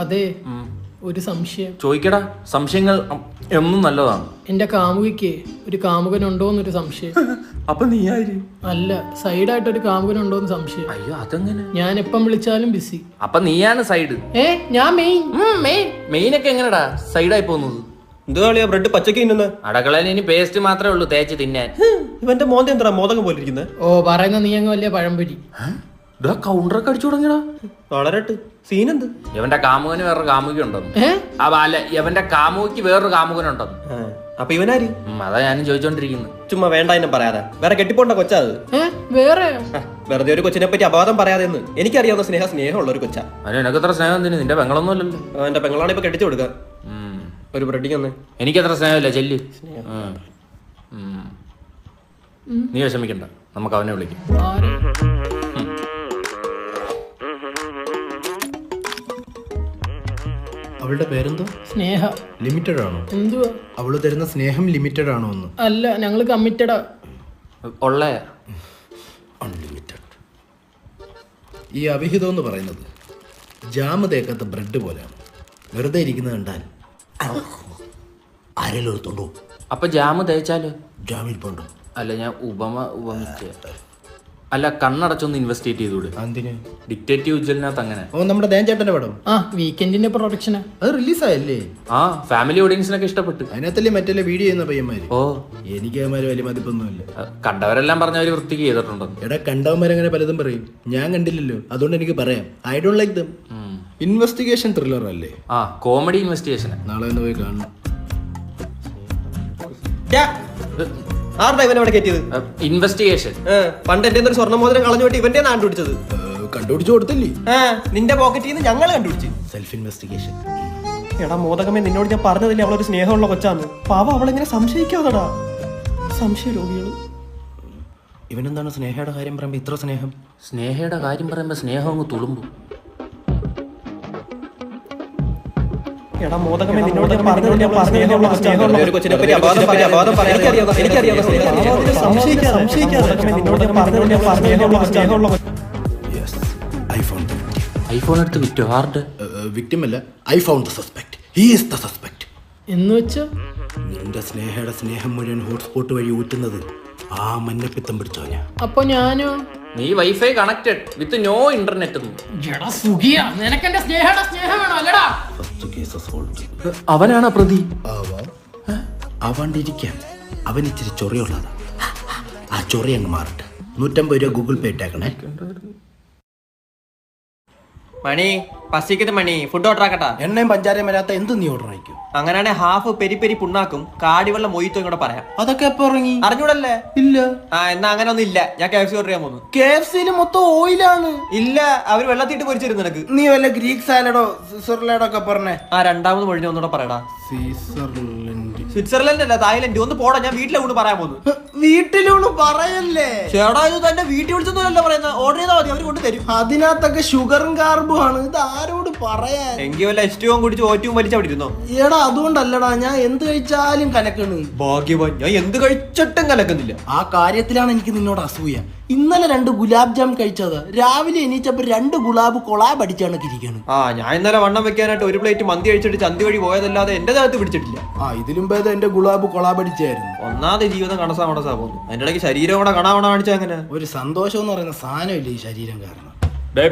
അതെ, ഒരു സംശയം ചോദിക്കടാ. സംശയങ്ങൾ എന്നും നല്ലതാണ്. എന്റെ കാമുകിക്ക് ഒരു കാമുകനുണ്ടോന്നൊരു സംശയം. അപ്പൊ നീ ആര്? അല്ല, സൈഡായിട്ട് ഒരു കാമുകനുണ്ടോന്ന് സംശയം. അയ്യോ, അതെങ്ങനെ? ഞാൻ എപ്പം വിളിച്ചാലും ബിസി. അപ്പൊ നീയാണ് സൈഡ്. ഞാൻ മെയിൻ. മെയിനൊക്കെ എങ്ങനെടാ സൈഡായി പോകുന്നത്? എന്തുവാളിയാ ബ്രെഡ് പച്ചക്ക് തിന്നുന്നത്? അടക്കളയിൽ ഇനി പേസ്റ്റ് മാത്രമേ ഉള്ളൂ തേച്ച് തിന്നാൻ. ഇവന്റെ മോന്ത എന്താ മോദകം പോലെ ഇരിക്കുന്നത്? ഓ, പറയുന്ന നീ അങ്ങ് വലിയ പഴംപൊരി. കൗണ്ടറൊക്കെ അടിച്ചു തുടങ്ങിയടാ. വളരട്ട് സീനെന്ത്? ഇവന്റെ കാമുകന് വേറൊരു കാമുക ഉണ്ടെന്ന്. അല്ല, ഇവന്റെ കാമുകിക്ക് വേറൊരു കാമുകനുണ്ടെന്ന്. അപ്പൊ ഇവനാര്? അതാ ഞാനും ചോദിച്ചോണ്ടിരിക്കുന്നു. ചുമ്മാ വേണ്ട എന്നെ പറയാതെ. വേറെ കെട്ടിപ്പോണ്ട കൊച്ചാ അത്. വേറെ വെറുതെ ഒരു കൊച്ചിനെ പറ്റി അപവാദം പറയാതെ എന്ന് എനിക്കറിയാവുന്ന സ്നേഹമുള്ള ഒരു കൊച്ചാ. അതിന് എനിക്ക് എത്ര സ്നേഹം എന്തിനു? നിന്റെ പെങ്ങളൊന്നും അല്ലല്ലോ. എന്റെ പെങ്ങളാണ് ഇപ്പൊ കെട്ടിച്ചു കൊടുക്കുക. ഒരു ബ്രെഡിക്ക് ഒന്ന്. എനിക്കത്ര സ്നേഹമില്ല. ചെല്ല്. നീ വിഷമിക്കണ്ട, നമുക്ക് അവനെ വിളിക്കാം. അവളുടെ പേരെന്തോ? സ്നേഹ. ലിമിറ്റഡ് ആണോ? എന്തുവാ അവള് തരുന്ന സ്നേഹം ലിമിറ്റഡ് ആണോ എന്ന്? അല്ല, ഞങ്ങള് കമ്മിറ്റഡാ. ഉള്ള അൺലിമിറ്റഡ്. ഈ അവിഹിതം എന്ന് പറയുന്നത് ജാമ് തേക്കാത്ത ബ്രെഡ് പോലെയാണ്. വെറുതെ ഇരിക്കുന്നത് കണ്ടാൽ ആരെങ്കിലും എടുത്തോണ്ടോ? അപ്പൊ ജാമ് തേച്ചാലോ? ജാമിൽ പോണ്ടോ? അല്ല, ഞാൻ ഉപമിച്ച. അല്ല, കണ്ണടച്ചൊന്ന് ഇൻവെസ്റ്റിഗേറ്റ് ചെയ്തൂടെ? എന്തിന്? ഡിക്റ്റേറ്റീവ് ഉജ്ജലിനകത്ത് അങ്ങനെ. ഓ, നമ്മുടെ ദേൻചേട്ടന്റെ പടം. വീക്കെൻഡിന്റെ പ്രൊഡക്ഷനാ. അത് റിലീസായല്ലേ? ഫാമിലി ഓഡിയൻസിനൊക്കെ ഇഷ്ടപ്പെട്ടു. അതിനകത്തല്ലേ മറ്റേ വീഡിയോ ചെയ്യുന്ന പയ്യന്മാര്. ഓ, എനിക്ക് അവന്മാര് വലിയ മതിപ്പൊന്നുമില്ല. കണ്ടവരെല്ലാം പറഞ്ഞവര് വൃത്തിക്ക് ചെയ്തിട്ടുണ്ടെന്ന്. എടാ, കണ്ടവന്മാരങ്ങനെ പലതും പറയും. ഞാൻ കണ്ടില്ലല്ലോ, അതുകൊണ്ട് എനിക്ക് പറയാം. I don't like them. Investigation thriller അല്ലേ? Comedy investigation. നാളെ ഒന്ന് പോയി കാണണം. ആരുടെ ഇവനെ ഇവിടെ കയറ്റിയത്? ഇൻവെസ്റ്റിഗേഷൻ. പണ്ട് എന്റെ ഒരു സ്വർണ്ണമോതിരം കളഞ്ഞു പോയിട്ട് ഇവന്റെ കണ്ടുപിടിച്ചത്. കണ്ടുപിടിച്ചു കൊടുത്തില്ലേ? നിന്റെ പോക്കറ്റിൽ നിന്ന് ഞങ്ങൾ കണ്ടുപിടിച്ചു. Self investigation. എടാ മോദകമേ, നിന്നോട് ഞാൻ പറഞ്ഞതില്ലേ അവളൊരു സ്നേഹമുള്ള കൊച്ചാന്ന്. പാവ അവളെങ്ങനെ സംശയിക്കാതെടാ. സംശയ രോഗികള്. ഇവനെന്താണ് സ്നേഹയുടെ കാര്യം പറയുമ്പോ ഇത്ര സ്നേഹം? സ്നേഹയുടെ കാര്യം പറയുമ്പോ സ്നേഹം അങ്ങ് തുളുമ്പും. എടാ മോദകമേ, നിന്നോട് ഞാൻ പറഞ്ഞതില്ലേ അവളൊരു സ്നേഹമുള്ള കൊച്ചാന്ന്. ഒരു കൊച്ചിനെ പറ്റി അപവാദം പറയാതെ. എനിക്കറിയാം. ഐഫോൺ എടുത്ത് വിറ്റോ? ആരുടെ? വിക്ടിം അല്ല, I found the suspect. He is the suspect. എന്ന് വെച്ചാ നിന്റെ സ്നേഹയുടെ സ്നേഹം മുഴുവൻ ഹോട്ട്സ്പോട്ട് വഴി ഊറ്റുന്നത് ആ മഞ്ഞപ്പിത്തം പിടിച്ചോഞ്ഞ. അപ്പൊ ഞാനോ? നീ wifi connected with no internet. നിനക്കെന്റെ സ്നേഹം വേണോ? അല്ലടാ. അവനാണ് പ്രതി. ആവാണ്ടിരിക്കാം. അവൻ ഇച്ചിരി ചൊറിയുള്ളതാ. ആ ചൊറി അങ്ങ് മാറട്ടെ. 150 രൂപ ഗൂഗിൾ പേ ഇട്ടേക്കണേ. മണി പസിക്കത് മണി, ഫുഡ് ഓർഡർ ആക്കട്ടാ? എണ്ണയും പഞ്ചാരയും വരാത്ത എന്ത് നീ ഓർഡർ ആയിക്കും? അങ്ങനെയാണെ ഹാഫ് പെരി പെരി പുണ്ണാക്കും കാടിവെള്ളം മൊയ്ത്തും കൂടെ പറയാം. അതൊക്കെ എപ്പോ ഇറങ്ങി? അറിഞ്ഞൂടല്ലേ? ഇല്ല. എന്നാ അങ്ങനെ ഒന്നും ഇല്ല. ഞാൻ KFC ഓർഡർ ചെയ്യാൻ പോകുന്നു. KFC മൊത്തം ഓയിലാണ്. ഇല്ല, അവര് വെള്ളത്തിട്ട് പൊരിച്ചിരുന്നു നിനക്ക്. നീ വല്ല ഗ്രീക്ക് സാലഡോ സ്വിറ്റ്സർലാൻഡോ ഒക്കെ പറഞ്ഞേ. രണ്ടാമത് മൊഴിഞ്ഞ ഒന്നുകൂടെ പറയടാ. സ്വിറ്റ്സർലൻഡ് അല്ല, തായ്ലൻഡ്. ഒന്ന് പോടാ, ഞാൻ വീട്ടിലെ കൊണ്ട് പറയാൻ പോകുന്നു. വീട്ടിലൂണ് പറയല്ലേ ചേടാ, ഇത് തന്നെ വീട്ടിൽ വിളിച്ചൊന്നുമല്ല പറയുന്നത്. ഓർഡർ ചെയ്താൽ മതി, അവര് കൊണ്ട് തരും. അതിനകത്തൊക്കെ ഷുഗറും കാർബും ആണ്. ഇത് ആരോട് പറയാൻ? എങ്കിൽ വല്ല എസ്റ്റവും കുടിച്ച് ഓറ്റവും വലിച്ചവിടെ ഇരുന്നോ? എടാ, അതുകൊണ്ടല്ലടാ ഞാൻ എന്ത് കഴിച്ചാലും കലക്കണ്. ഭാഗ്യവാൻ, ഞാൻ എന്ത് കഴിച്ചിട്ടും കലക്കുന്നില്ല. ആ കാര്യത്തിലാണ് എനിക്ക് നിന്നോട് അസൂയ. ഇന്നലെ 2 ഗുലാബ് ജാം കഴിച്ചത്. രാവിലെ എണീച്ചപ്പോ 2 ഗുലാബ് കൊളാബ് അടിച്ചാണ് ഇരിക്കുന്നത്. ഞാൻ ഇന്നലെ വണ്ണം വെക്കാനായിട്ട് ഒരു പ്ലേറ്റ് മന്തി കഴിച്ചിട്ട് ചന്തി വഴി പോയതല്ലാതെ എന്റെ ദേഹത്ത് പിടിച്ചിട്ടില്ല. ഇതിലും ഭേദം എന്റെ ഗുലാബ് കൊളാബ് അടിച്ചായിരുന്നു. ഒന്നാമത് ജീവിതം കണസാ പോകുന്നു. അതിന്റെ ഇടയ്ക്ക് ശരീരം കൂടെ കണാവണ കാണിച്ചാ അങ്ങനെ. ഒരു സന്തോഷം എന്ന് പറയുന്ന സാധനമില്ല ഈ ശരീരം കാരണം.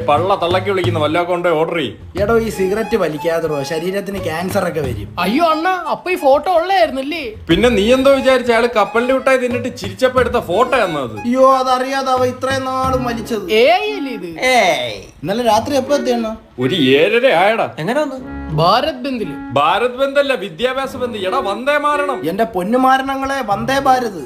പള്ള തള്ളക്കി വിളിക്കുന്ന വല്ല കൊണ്ട് ഓർഡർ ചെയ്യും. എടോ, ഈ സിഗരറ്റ് വലിക്കാതോ ശരീരത്തിന് ക്യാൻസർ ഒക്കെ വരും. അയ്യോ അണ്ണ, അപ്പൊ ഈ ഫോട്ടോ ഉള്ളായിരുന്നല്ലേ? പിന്നെ നീ എന്തോ വിചാരിച്ച അയാള് കപ്പലിന്റെ വിട്ടായി തിന്നിട്ട് ചിരിച്ചപ്പോ എടുത്ത ഫോട്ടോ എന്നത്? അയ്യോ, അതറിയാതെ അവ ഇത്രയും നാളും വലിച്ചത്. ഇന്നലെ രാത്രി എപ്പോ എത്തിയണ്ണ? ഒരു 7:30 ആയടാ. എങ്ങനെ വന്നു? ഭാരത് ബന്ദില്. ഭാരത് ബന്ധല്ല, വിദ്യാഭ്യാസ ബന്ധ്. എടാ, വന്ദേ മാരണം. എന്റെ പൊന്നുമാരണങ്ങളെ, വന്ദേ ഭാരത്.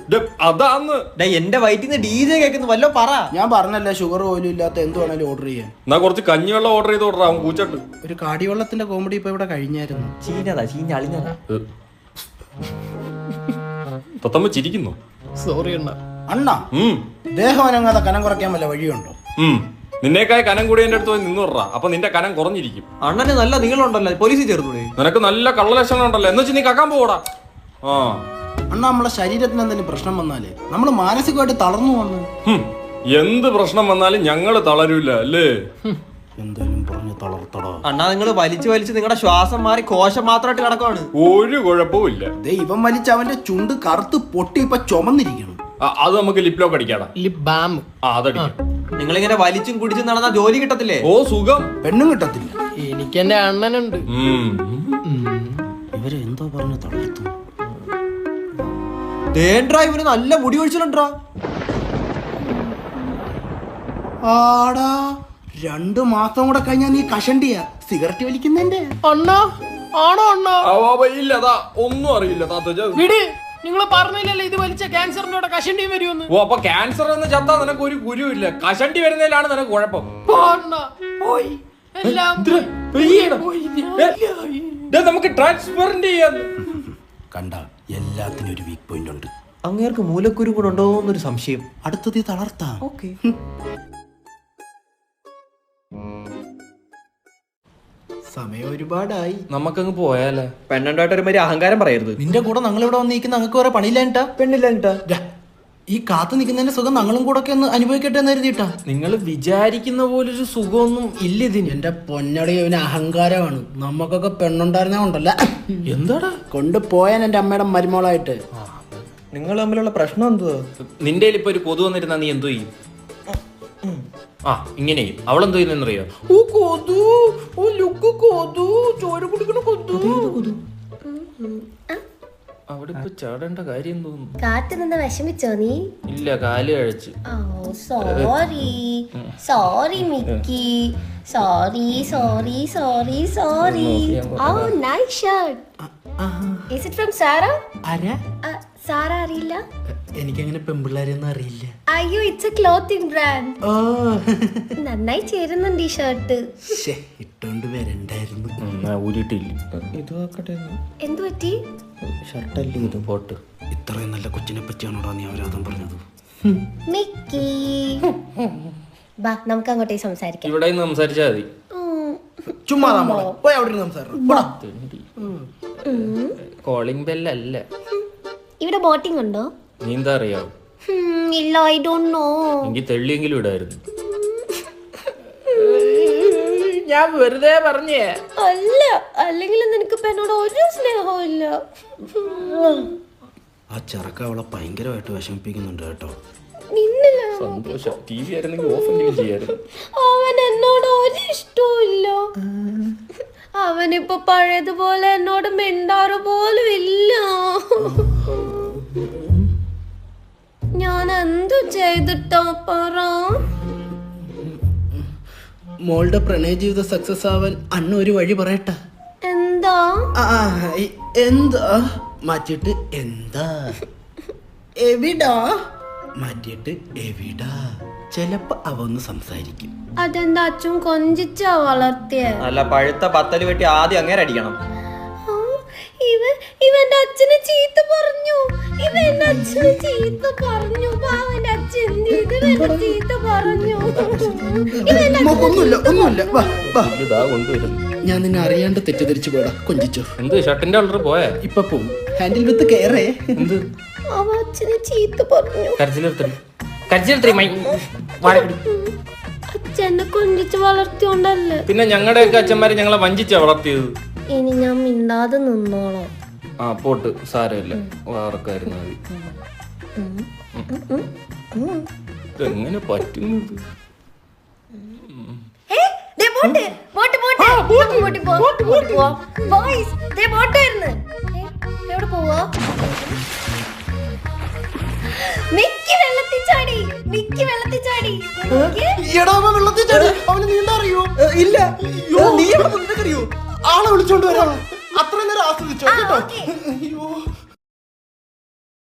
അതാന്ന് എന്റെ വയറ്റിന്ന് DJ കേൾക്കുന്നു. വല്ലോ പറ. ഞാൻ പറഞ്ഞല്ലേ, ഷുഗർ പോലും ഇല്ലാത്ത എന്ത് വേണേലും ഓർഡർ ചെയ്യാൻ. എന്നാ കുറച്ച് കഞ്ഞിവെള്ളം ഓർഡർ ചെയ്ത് ഓർഡർ ആവും കൂച്ചട്ട്. ഒരു കാടിവെള്ളത്തിന്റെ കോമഡി ഇപ്പൊ ഇവിടെ കഴിഞ്ഞായിരുന്നു. ചീഞ്ഞതാ. തത്തമ്മ ചിരിക്കുന്നു. സോറി അണ്ണ. അണ്ണ, ദേഹം അനങ്ങാതെ കനം കുറയ്ക്കാൻ വല്ല വഴിയുണ്ടോ? നിന്നേക്കായ കനം കൂടി എന്റെ അടുത്ത് പോയി നിന്ന് വിടറാ. അപ്പൊ നിന്റെ കനം കുറഞ്ഞിരിക്കും. അണ്ണന് നല്ല നീളമുണ്ടല്ലോ, പോലീസിൽ ചേർന്നൂടെ? നിനക്ക് നല്ല കള്ളലക്ഷണം ഉണ്ടല്ലോ. എന്ന് വെച്ച് നീ കക്കാൻ പോടാ. അണ്ണ, നമ്മളെ ശരീരത്തിന് എന്തെങ്കിലും പ്രശ്നം വന്നാലേ നമ്മൾ മാനസികമായിട്ട് തളർന്നു വന്നു. എന്ത് പ്രശ്നം വന്നാലും ഞങ്ങള് തളരൂല അല്ലേ? എന്തായാലും പറഞ്ഞു തളർത്തടോ. അണ്ണാ നിങ്ങൾ വലിച്ചു വലിച്ച് നിങ്ങളുടെ ശ്വാസം മാറി കോശം മാത്രമായിട്ട് കിടക്കുവാണ്. ഒരു കുഴപ്പമില്ല. ഇവൻ വലിച്ച് അവന്റെ ചുണ്ട് കറുത്ത് പൊട്ടി ഇപ്പൊ ചുമന്നിരിക്കണം. അത് നമുക്ക് ലിപ്ലോക്ക് അടിക്കാടാ. Lip balm. അതടിക്കാം. നിങ്ങളിങ്ങനെ വലിച്ചും കുടിച്ചും നടന്ന ജോലി കിട്ടത്തില്ലേ? ഓ സുഖം. പെണ്ണും കിട്ടത്തില്ല. എനിക്ക് എന്റെ അണ്ണനുണ്ട്. ഇവര് എന്തോ പറഞ്ഞു തളർത്തു. ഇവന് നല്ല മുടി ഒഴിച്ചിട്ടുണ്ടാ. ആടാ 2 മാസം കൂടെ കഴിഞ്ഞാ നീ കഷണ്ടിയാ സിഗരറ്റ് വലിക്കുന്നതിന്റെ. അണ്ണാ ആണോ അണ്ണാ? ഇല്ല ഒന്നും അറിയില്ല. വിട്, നിങ്ങൾ പറഞ്ഞില്ലല്ലോ ഇത് വലിച്ച ക്യാൻസറിന്റെ കൂടെ കഷണ്ടി വരുമെന്ന്. ഓ അപ്പൊ ക്യാൻസർ എന്ന് ചത്താ നിനക്ക് ഒരു ഗുരുവില്ല. കഷണ്ടി വരുന്നതിലാണ് നിനക്ക് കുഴപ്പം. പോയി എല്ലാം നമുക്ക് ട്രാൻസ്പെറന്റ് ചെയ്യാം. കണ്ട എല്ലാത്തിനും ഒരു വീക്ക് പോയിന്റ് ഉണ്ട്. അങ്ങേർക്ക് മൂലക്കുരു കൂടെ ഉണ്ടോ എന്നൊരു സംശയം. അടുത്തത് തളർത്താ. ഓക്കെ, സമയം ഒരുപാടായി. നമുക്കങ്ങ് പോയാലേ. പെണ്ണുണ്ടായിട്ട് ഒരുമാതിരി അഹങ്കാരം പറയരുത്. നിന്റെ കൂടെ ഞങ്ങൾ ഇവിടെ വന്നിരിക്കുന്ന ഞങ്ങൾക്ക് വേറെ പണിയില്ലായിട്ടാ. പെണ്ണില്ല ഈ കാത്തു നിൽക്കുന്നതിന്റെ സുഖം ഞങ്ങളും കൂടെ ഒക്കെ ഒന്ന് അനുഭവിക്കട്ടെ എന്ന് കരുതിയിട്ടാ. നിങ്ങൾ വിചാരിക്കുന്ന പോലൊരു സുഖമൊന്നും ഇല്ല ഇതിന്. എന്റെ പൊന്നടി അവന് അഹങ്കാരമാണ്. നമുക്കൊക്കെ പെണ്ണുണ്ടായിരുന്ന കൊണ്ടല്ല. എന്താടാ കൊണ്ടുപോയാൻ എന്റെ അമ്മയുടെ മരുമോളായിട്ട്. നിങ്ങൾ തമ്മിലുള്ള പ്രശ്നം എന്തുവാ? നിന്റെ ഇപ്പൊ ഒരു കൊതു വന്നിരുന്നാ നീ എന്തോ ചെയ്യും? ഇങ്ങനെ അവളെന്തോ ചെയ്യുന്നറിയോ? അവിടെ ഇപ്പൊ ചാടേണ്ട കാര്യം തോന്നുന്നു. കാറ്റ് നിന്ന് വിഷമിച്ചോ നീ? ഇല്ല, കാല് കഴിച്ച്. Sorry sorry Mickey, sorry sorry sorry sorry. Oh nice shirt. Is it from Sara? ആരാ? സാറ അറിയില്ല? എനിക്കങ്ങനെ പെമ്പിള്ളാരൊന്നും അറിയില്ല. അയ്യോ, ഇറ്റ്സ് എ ക്ലോത്തിങ് ബ്രാൻഡ്. ഓ നന്നായി ചേരുന്നുണ്ട് ഈ ഷർട്ട്. ഇട്ടോണ്ട് വരണ്ടായിരുന്നു. ഊരിട്ടില്ല. എന്തു പറ്റി? ഷർട്ടല്ലേ ഇത്, പോട്ട്. ഇത്രയും നല്ല കൊച്ചിനെ പറ്റിയാണോടാ നീ അവരാധം പറഞ്ഞത്? മിക്കി, ബാ നമുക്ക് അങ്ങോട്ടേക്ക് സംസാരിക്കാം. ഇവിടെ നിന്ന് സംസാരിച്ചാ മതി. ചുമ്മാ പോയി അവിടെ സംസാരിക്കണം. കോളിംഗ് ബെല്ലല്ല. ഇവിടെ ബോട്ടിംഗ് ഉണ്ടോ? നീന്താ അറിയാവോ? ഇല്ല, ഐ ഡോണ്ട് നോ. എങ്കിൽ തെള്ളിയെങ്കിലും ഇടായിരുന്നു. ഞാൻ വെറുതെ പറഞ്ഞേ. അല്ല, അല്ലെങ്കിൽ നിനക്ക് എന്നോട് ഒരു സ്നേഹവും ഇല്ല. ആ ചെറുക്ക അവളെ ഭയങ്കരമായിട്ട് വിഷമിപ്പിക്കുന്നുണ്ട് കേട്ടോ. സന്തോഷം. ടി വി ആയിരുന്നെങ്കിൽ ഓഫ് എങ്കിലും ചെയ്യായിരുന്നു. അവൻ എന്നോട് ഒരു ഇഷ്ടവും ഇല്ല. അവനിപ്പോ പഴയതുപോലെ എന്നോട് മിണ്ടാറ് പോലും ഇല്ല. ഞാൻ എന്തു ചെയ്തിട്ടോ പറ? മോളുടെ പ്രണയ ജീവിതം സക്സസ് ആവാൻ അണ്ണ ഒരു വഴി പറയട്ടെ. എന്താ? എന്താ മാറ്റിയിട്ട് എന്താ എവിടാ മാറ്റിയിട്ട് എവിടാ. ചിലപ്പോ അവ ഒന്ന് സംസാരിക്കും. അതെന്താ അച്ഛൻ കൊഞ്ചിച്ചാ വളർത്തിയ? നല്ല പഴുത്ത പത്തല് വെട്ടി ആദ്യം അങ്ങനെ അടിക്കണം. ഇവന്റെ അച്ഛനെ ചീത്ത പറഞ്ഞു. ഇവന്റെ അച്ഛനെ ചീത്ത പറഞ്ഞു. അവന്റെ അച്ഛൻ ചീത്ത പറഞ്ഞു. ഞാൻ നിന്നെ അറിയാണ്ട് തെറ്റിദ്ധരിച്ചു പോടാ. കൊഞ്ചിച്ചോ? എന്ത് ഷർട്ടിന്റെ കളർ പോയാ? ഇപ്പൊ പോവും. Handle with care. എന്ത് അവ അച്ഛനെ ചീത്ത പറഞ്ഞു. അച്ഛനെ കൊഞ്ചിച്ച് വളർത്തിയോണ്ടല്ലേ. പിന്നെ ഞങ്ങളുടെയൊക്കെ അച്ഛന്മാരെ ഞങ്ങളെ വഞ്ചിച്ചാ വളർത്തിയത്. ഇനി ഞാൻ മിണ്ടാതെ നിന്നോളാം. പോട്ട്, സാരമില്ല, വാർക്കായിരുന്നു മതി. എങ്ങനെ പറ്റുന്നത്? എവിടെ പോവാ? മിക്കി വെള്ളത്തിൽ ചാടി. മിക്കി വെള്ളത്തിൽ ചാടി. വെള്ളത്തിൽ ചാടി. അവന് നീന്താ അറിയോ? ഇല്ല. നീ നിനക്കറിയോ? ആളെ വിളിച്ചോണ്ട് വരാം. അത്ര നേരം ആസ്വദിച്ചോ കേട്ടോ.